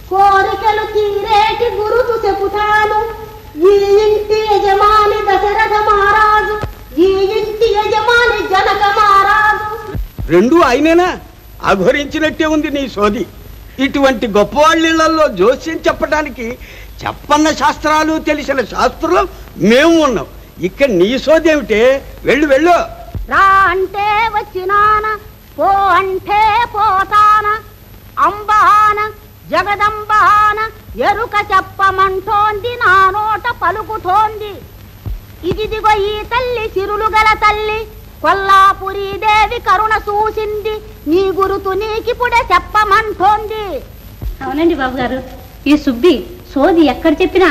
కోరికలు తీరేటి గురుతు చెబుతాను. ఈ ఇంటి యజమాని దశరథ మహారాజు, ఈ ఇంటి యజమాని జనక మహారాజు. రెండు ఆయనేనా? అఘోరించినట్టే ఉంది నీ సోది. ఇటువంటి గొప్పవాళ్ళిళ్లలో జోస్యం చెప్పడానికి చెప్పన్న శాస్త్రాలు తెలిసిన శాస్త్రులు మేము ఉన్నాం. ఇక్కడ నీ సోది ఏమిటే? వెళ్ళు వెళ్ళు. రా అంటే వచ్చినాన, పో అంటే పోతాన. అంబాన జగదంబాన ఎరుక చెప్పమంటోంది, నా నోట పలుకుతోంది. ఇదిదిగో ఈ తల్లి సిరులు గల తల్లి, కొల్లాపురి దేవి కరుణ చూసింది, నీ గురుతు నీకిప్పుడే చెప్పమంటోంది. అవునండి బాబు గారు, ఈ సుబ్బి సోది ఎక్కడ చెప్పినా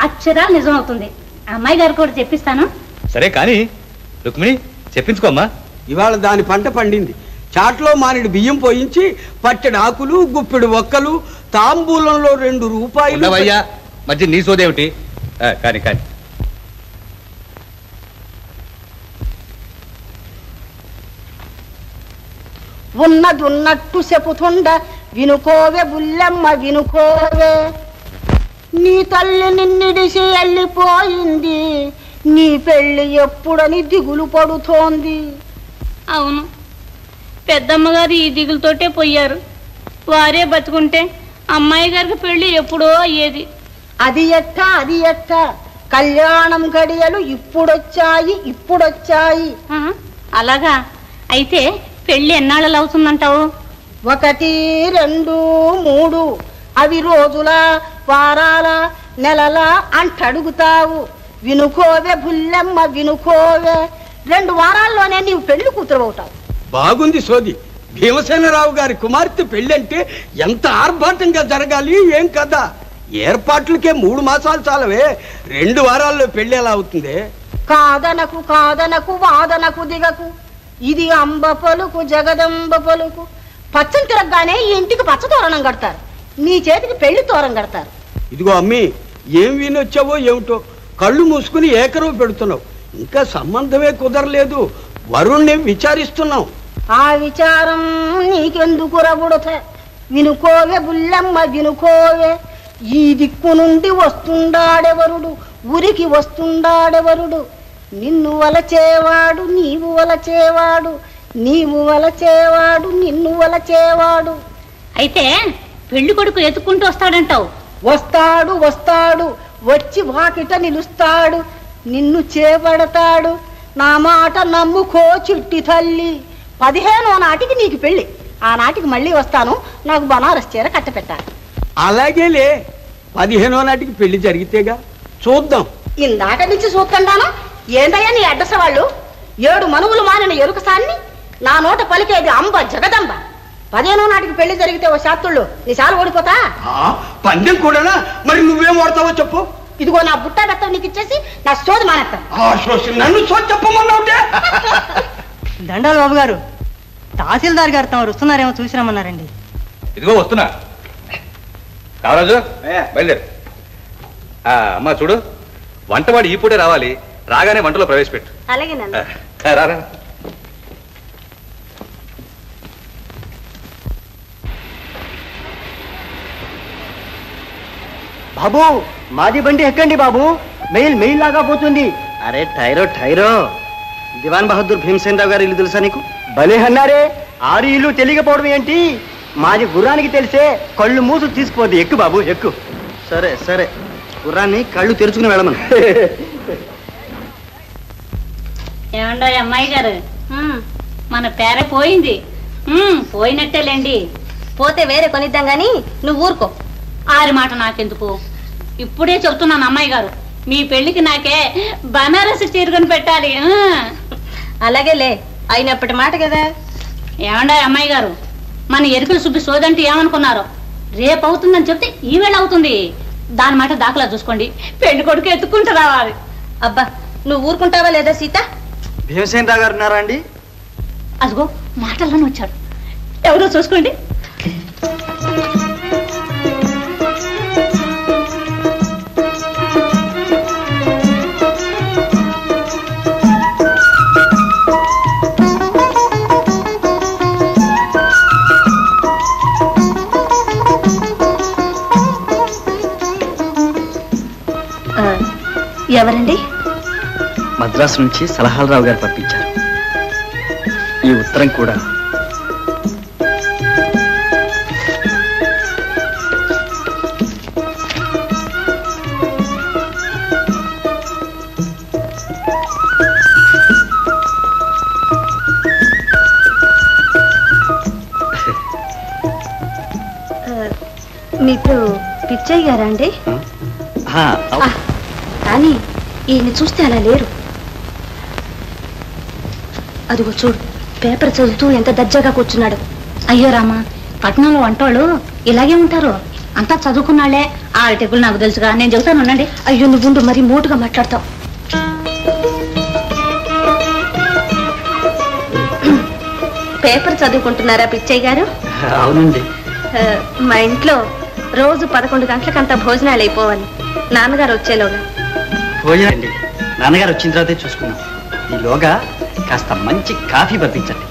అక్షరాలు నిజం అవుతుంది. అమ్మాయి గారు కూడా చెప్పిస్తాను. సరే కానీ రుక్మిణి చెప్పించుకోమ్మా. ఇవాళ దాని పంట పండింది. చాట్లో మానిడి బియ్యం పోయించి పట్టెడు ఆకులు, గుప్పెడు ఒక్కలు, తాంబూలంలో 2 రూపాయలు. మధ్య నీ సోదేమిటి? కానీ కానీ ఉన్నదున్నట్టు చెప్పుతుండ, వినుకోవే బుల్లెమ్మ వినుకోవే. నీ తల్లి నిన్నిడిసి వెళ్ళిపోయింది, నీ పెళ్లి ఎప్పుడని దిగులు పడుతోంది. అవును, పెద్దమ్మగారు ఈ దిగులతోటే పోయారు. వారే బతుకుంటే అమ్మాయి గారికి పెళ్లి ఎప్పుడో అయ్యేది. అది ఎట్ట కళ్యాణం గడియలు ఇప్పుడొచ్చాయి. అలాగా? అయితే పెళ్లి ఎన్నాళ్ళు అవుతుందంటావు? 1, 2, 3 అవి రోజుల, వారాల, నెలల అంటడుగుతావు. వినుకోవే బుల్లెమ్మ వినుకోవే, 2 వారాల్లోనే నీవు పెళ్లి కూతురు అవుతావు. బాగుంది సోది. భీమసేనరావు గారి కుమార్తె పెళ్ళంటే ఎంత ఆర్భాటంగా జరగాలి ఏం కదా. ఏర్పాట్లకే 3 మాసాలు చాలవే, 2 వారాల్లో పెళ్లి ఎలా అవుతుంది? కాదనకు వాదనకు దిగకు. ఇది అంబ పలుకు జగదంబ పలుకు. పచ్చని తిరగగానే ఈ ఇంటికి పచ్చ తోరణం కడతారు, నీ చేతికి పెళ్లి తోరణం కడతారు. ఇదిగో అమ్మి, ఏం వినొచ్చావో ఏమిటో కళ్ళు మూసుకుని ఏకరువు పెడుతున్నావు. ఇంకా సంబంధమే కుదరలేదు, వరుణ్ణి విచారిస్తున్నాం. ఆ విచారం నీకెందుకు రబుడత? వినుకోవే బుల్లెమ్మ వినుకోవే. ఈ దిక్కు నుండి వస్తుండాడెవరుడు, ఉరికి వస్తుండాడెవరుడు. నిన్ను వలచేవాడు నీవు వలచేవాడు, నీవు వలచేవాడు నిన్ను వలచేవాడు. అయితే పెళ్లి కొడుకు ఎత్తుకుంటూ వస్తాడంటావు? వస్తాడు, వచ్చి వాకిట నిలుస్తాడు, నిన్ను చేపడతాడు. నా మాట నమ్ముకో చిట్టి తల్లి. 15వ నాటికి నీకు పెళ్లి. ఆ నాటికి మళ్ళీ వస్తాను, నాకు బనారస్ చీర కట్టపెట్టాలి. అలాగేలే, 15వ నాటికి పెళ్లి జరిగితేగా చూద్దాం. ఇందాక నుంచి చూస్తుంటాను. ఏందయ్యా నీ అడ్రస్ వాళ్ళు? 7 మనువులు మానిన ఎరుకసాన్ని నా నోట పలికేది అంబ జగదంబ. 15వ నాటికి పెళ్లి జరిగితే ఓ శాస్త్రుళ్ళు నీ చాలు ఓడిపోతా. పందెం కూడానా? మరి నువ్వేం వాడతావో చెప్పు. ఇదిగో నా బుట్ట బెత్తం నీకు ఇచ్చేసి నా సోది మానేస్తాను. నన్ను సోది చెప్పమన్నావుటే. దండాలు బాబు గారు, తహసీల్దార్ గారు తమరు వస్తున్నారేమో చూసి రమ్మన్నారండి. ఇదిగో వస్తున్నా. కామరాజు బయలుదేరు. అమ్మా చూడు, వంటవాడు ఈ పూటే రావాలి. రాగానే వంటలో ప్రవేశపెట్టు. అలాగేనండి. రారా. బాబు, మాది బండి ఎక్కండి బాబు, మెయిల్ లాగా పోతుంది. అరే టైరో దివాన్ బహదూర్ భీమసేనరావు గారి ఇల్లు తెలుసా నీకు? భలే అన్నారే, 6 ఇల్లు తెలియకపోవడం ఏంటి? మాది గుర్రానికి తెలిసే, కళ్ళు మూసు తీసుకుపోద్ది. ఎక్కు బాబు ఎక్కు. సరే గుర్రాన్ని కళ్ళు తెరుచుకుని వెళ్ళమను. ఏమండో అమ్మాయి గారు, మన పేర పోయింది. పోయినట్టేలేండి. పోతే వేరే కొనిద్దాం గాని నువ్వు ఊరుకో. ఆరి మాట నాకెందుకు? ఇప్పుడే చెప్తున్నాను అమ్మాయి గారు, మీ పెళ్లికి నాకే బనారసి చీరకొని పెట్టాలి. అలాగేలే, అయినప్పటి మాట కదా. ఏమండో అమ్మాయి గారు, మన ఎరుకలు సుబ్బి సోదంటే ఏమనుకున్నారో? రేపు అవుతుందని చెప్తే ఈవేళ అవుతుంది. దాని మాట దాఖలా చూసుకోండి. పెళ్లి కొడుకు ఎత్తుకుంటూ రావాలి. అబ్బా, నువ్వు ఊరుకుంటావా లేదా సీత? భీమసేనరావు గారు ఉన్నారా అండి? అదిగో మాటల్లోనే వచ్చాడు, ఎవరో చూసుకోండి. ఎవరండి? మద్రాసు నుంచి సలహాలరావు గారు పంపించారు. ఈ ఉత్తరం కూడా మీకు పిచ్చయ్య గారా అండి? కానీ ఈయన చూస్తే అలా లేరు. అదిగో చూడు, పేపర్ చదువుతూ ఎంత దర్జాగా కూర్చున్నాడు. అయ్యో రామా, పట్టణంలో వంటోళ్ళు ఇలాగే ఉంటారు. అంతా చదువుకున్నాళ్లే. ఆ టెకులు నాకు తెలుసుగా, నేను చెబుతాను ఉండండి. అయ్యో నువ్వు మరి మోటుగా మాట్లాడతావు. పేపర్ చదువుకుంటున్నారా పిచ్చయ్య గారు? అవునండి. మా ఇంట్లో రోజు 11 గంటలకంతా భోజనాలు అయిపోవాలి, నాన్నగారు వచ్చేలోగా. భోజనండి, నాన్నగారు వచ్చిన తర్వాతే చూసుకున్నాం. ఈలోగా కాస్త మంచి కాఫీ పంపించండి.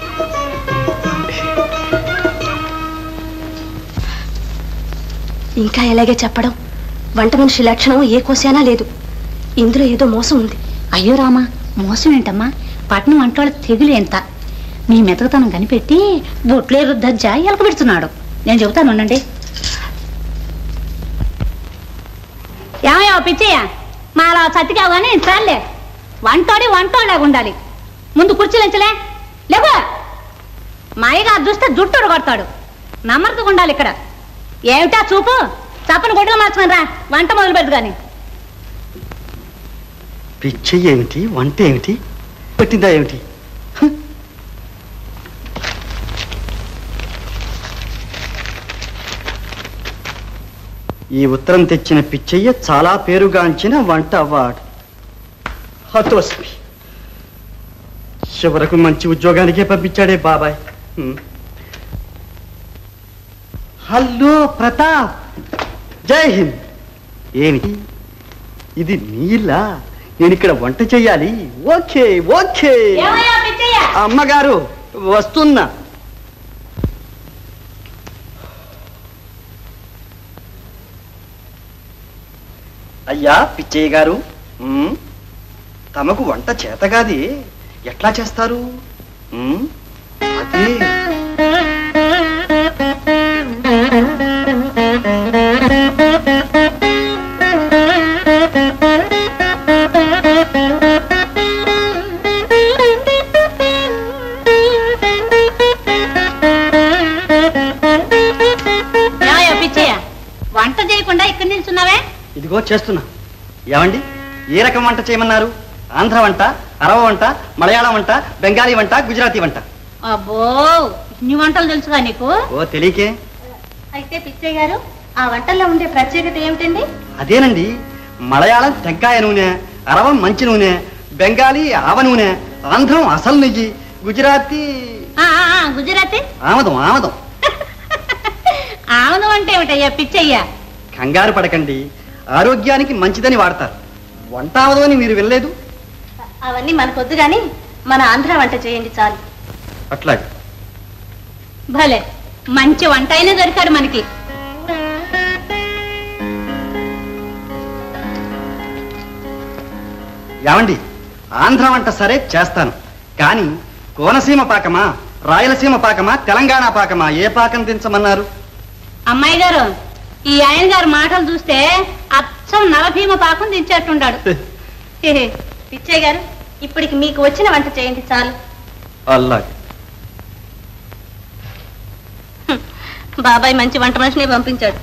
ఇంకా ఎలాగే చెప్పడం, వంట మనిషి లక్షణం ఏ కోసానా లేదు. ఇందులో ఏదో మోసం ఉంది. అయ్యో రామా, మోసం ఏంటమ్మా? పట్నం వంటోళ్ళ తెగులు ఎంత. మీ మెతకతనం కనిపెట్టి బొట్లే రుద్దజ్జా ఎలక పెడుతున్నాడు. నేను చెబుతాను ఉండండి. ఏమయ్యో పిచ్చయ్య, మా అలా చతికావు కానీ చాలే. వంటోళ్ళగా ఉండాలి. ముందు కుర్చీలంచలే లేవు. మా అయ్యగారు చూస్తే జుట్టు కొడతాడు. నమ్మకం ఉండాలి ఇక్కడ. ఏమిటా చూపు? చప్పని గొడ్డలు మార్చుకొని రా, వంట మొదలు పెట్టు. కానీ పిచ్చి ఏమిటి, వంట ఏమిటి, పెట్టిందా ఏమిటి? ఈ ఉత్తరం తెచ్చిన పిచ్చయ్య చాలా పేరుగాంచిన వంట అవార్డు. హతోస్మి. చివరకు మంచి ఉద్యోగానికే పంపించాడే బాబాయ్. హలో ప్రతాప్, జై హింద్. ఏమిటి ఇది? నీలా? నేను ఇక్కడ వంట చెయ్యాలి? Okay okay. అమ్మగారు వస్తున్నా. అయ్యా పిచ్చయ్య గారు, తమకు వంట చేతగాది, ఎట్లా చేస్తారు? అదే వంట చేయకుండా ఇక్కడ నిల్చున్నావే? ఇదిగో చేస్తున్నా. ఏమండి, ఏ రకం వంట చేయమన్నారు? ఆంధ్ర వంట, అరవ వంట, మలయాళం వంట, బెంగాలీ వంట, గుజరాతీ వంట? అబ్బో, ఇన్ని వంటలు తెలుసుగా నీకు? ఓ తెలియకే. అయితే పిచ్చయ్య గారు, ఆ వంటల్లో ఉండే ప్రత్యేకత ఏమిటండి? అదేనండి, మలయాళం టెంకాయ నూనె, అరవం మంచి నూనె, బెంగాలీ ఆవ నూనె, ఆంధ్రం అసలు నెయ్యి, గుజరాతీ గుజరాతీ ఆమదం. ఆమదం ఆమదం అంటే ఏమిటయ్యా పిచ్చయ్యా? కంగారు పడకండి, ఆరోగ్యానికి మంచిదని వాడతారు. వంట ఆమదం అని మీరు వెళ్ళలేదు? అవన్నీ మనకొద్దు గాని మన ఆంధ్ర వంట చేయండి చాలు. అట్లాగే. భలే మంచి వంట అయినా దొరికాడు మనకి. ఏమండి, ఆంధ్ర వంట సరే చేస్తాను, కానీ కోనసీమ పాకమా, రాయలసీమ పాకమా, తెలంగాణ పాకమా, ఏ పాకం దించమన్నారు? అమ్మాయి గారు, ఈ ఆయన గారు మాటలు చూస్తే అచ్చం నలభీమ పాకం దించేట్టున్నాడు. పిచ్చయ్య గారు, ఇప్పటికి మీకు వచ్చిన వంట చేయండి చాలు. అలాగే. బాబాయ్ మంచి వంట మనిషిని పంపించాడు.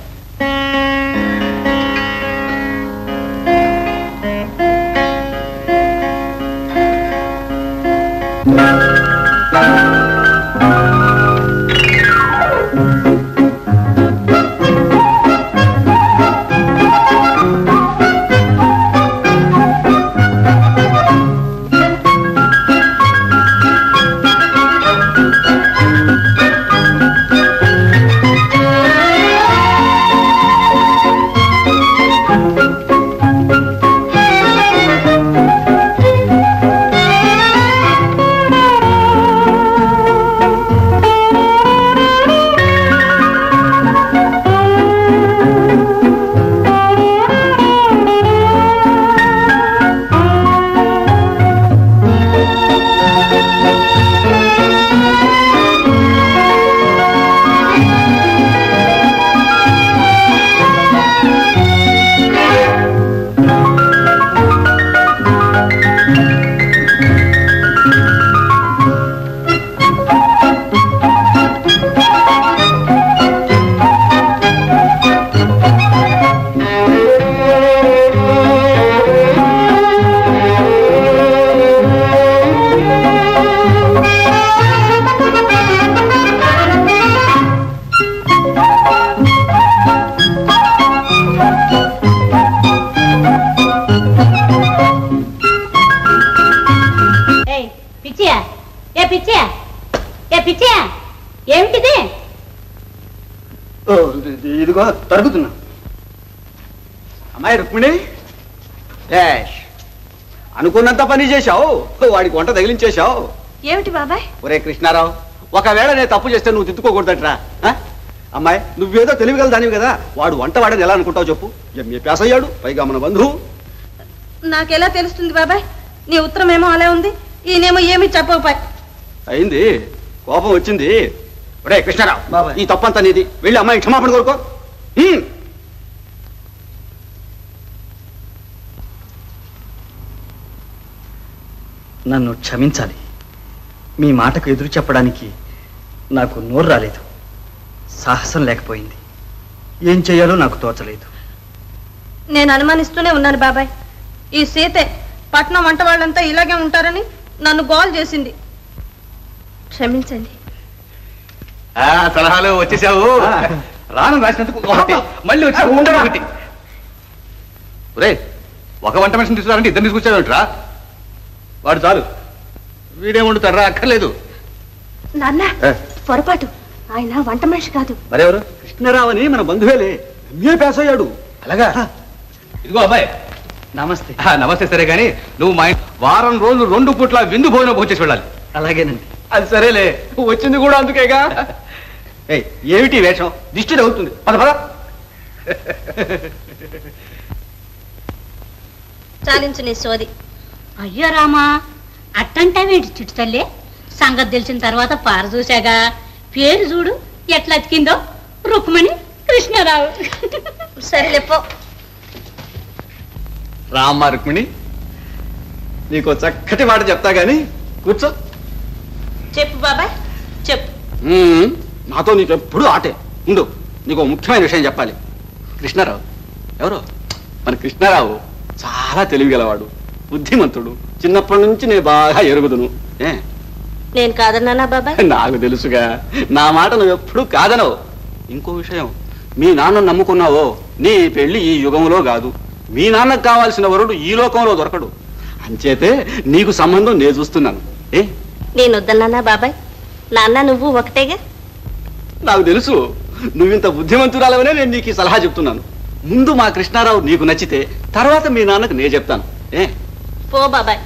ఇదిగో తరుగుతున్నా. అమ్మాయి రుక్మిణి, అనుకున్నంత పని చేశావు, వాడికి వంట తగిలించేశావు. ఏమిటి బాబాయ్? ఒరే కృష్ణారావు, ఒకవేళ నేను తప్పు చేస్తే నువ్వు తిట్టుకోకూడదట్రా. అమ్మాయి, నువ్వేదో తెలివిగల దానివి కదా, వాడు వంట వాడని ఎలా అనుకుంటావు చెప్పు? ఎంఏ పాస్ అయ్యాడు, పైగా మన బంధువు. నాకెలా తెలుస్తుంది బాబాయ్? నీ ఉత్తరం ఏమో అలా ఉంది, ఈయనేమో ఏమి చెప్పకపోయి. అయింది, కోపం వచ్చింది. ఒరే కృష్ణారావు, ఈ తప్పంతా నీది, వెళ్ళి అమ్మాయి క్షమాపణ కోరుకో. నన్ను క్షమించాలి. మీ మాటకు ఎదురు చెప్పడానికి నాకు నోరు రాలేదు, సాహసం లేకపోయింది. ఏం చేయాలో నాకు తోచలేదు. నేను అనుమానిస్తూనే ఉన్నాను బాబాయ్. ఈ సీతే పట్నం వంట వాళ్ళంతా ఇలాగే ఉంటారని నన్ను గోల్ చేసింది. క్షమించండి. సలహాలు వచ్చేసావు. రాను రాసినందుకు మళ్ళీ వచ్చావు. ఒరే, ఒక వంట మనిషిని తీసుకురారంటే ఇద్దరు తీసుకొచ్చావేంట్రా? వాడు చాలు, వీడే వండుతారా? అక్కర్లేదు. నాన్న పొరపాటు, ఆయన వంట మనిషి కాదు. మరెవరు? కృష్ణారావు అని మన బంధువేలే, ఎంఏ పాస్ అయ్యాడు. అలాగా? ఇదిగో అబ్బాయి. నమస్తే. నమస్తే. సరే కానీ నువ్వు మా వారం రోజులు 2 పూట్ల విందు భోజనం భోంచేసి వెళ్ళాలి. అలాగేనండి. అది సరేలే, వచ్చింది కూడా అందుకేగా. ఏమిటి వేషం? దిష్టి అవుతుంది. పద పద. చాలించు నీ సోది. అయ్యో రామా, అట్టంటావేంటి చిట్టు తల్లి? సంగతి తెలిసిన తర్వాత పార చూశాగా, పేరు చూడు ఎట్లా అతికిందో, రుక్మిణి కృష్ణారావు. సరేలేపో. రామ్మా రుక్మిణి, నీకు చక్కటి మాట చెప్తా గాని కూర్చో. చెప్పు బాబాయ్, చెప్పు. నాతో నీకు ఎప్పుడు ఆటే. ఉండు, నీకు ముఖ్యమైన విషయం చెప్పాలి. కృష్ణారావు ఎవరు? మన కృష్ణారావు చాలా తెలివిగలవాడు, బుద్ధిమంతుడు. చిన్నప్పటి నుంచి నేను బాగా ఎరుగుదును. నేను కాదన్నానా బాబాయ్? నాకు తెలుసుగా, నా మాట నువ్వు ఎప్పుడు కాదనవు. ఇంకో విషయం, మీ నాన్న నమ్ముకున్నావో, నీ పెళ్లి ఈ యుగంలో కాదు. మీ నాన్నకు కావాల్సిన వరుడు ఈ లోకంలో దొరకడు. అంచేతే నీకు సంబంధం నేను చూస్తున్నాను. నేను వద్దన్నానా బాబాయ్? నాన్న నువ్వు ఒకటేగా. నాకు తెలుసు, నువ్వింత బుద్ధిమంతురాలవనే నేను నీకు సలహా చెప్తున్నాను. ముందు మా కృష్ణారావు నీకు నచ్చితే తర్వాత మీ నాన్నకు నేను చెప్తాను. పో బాబాయ్.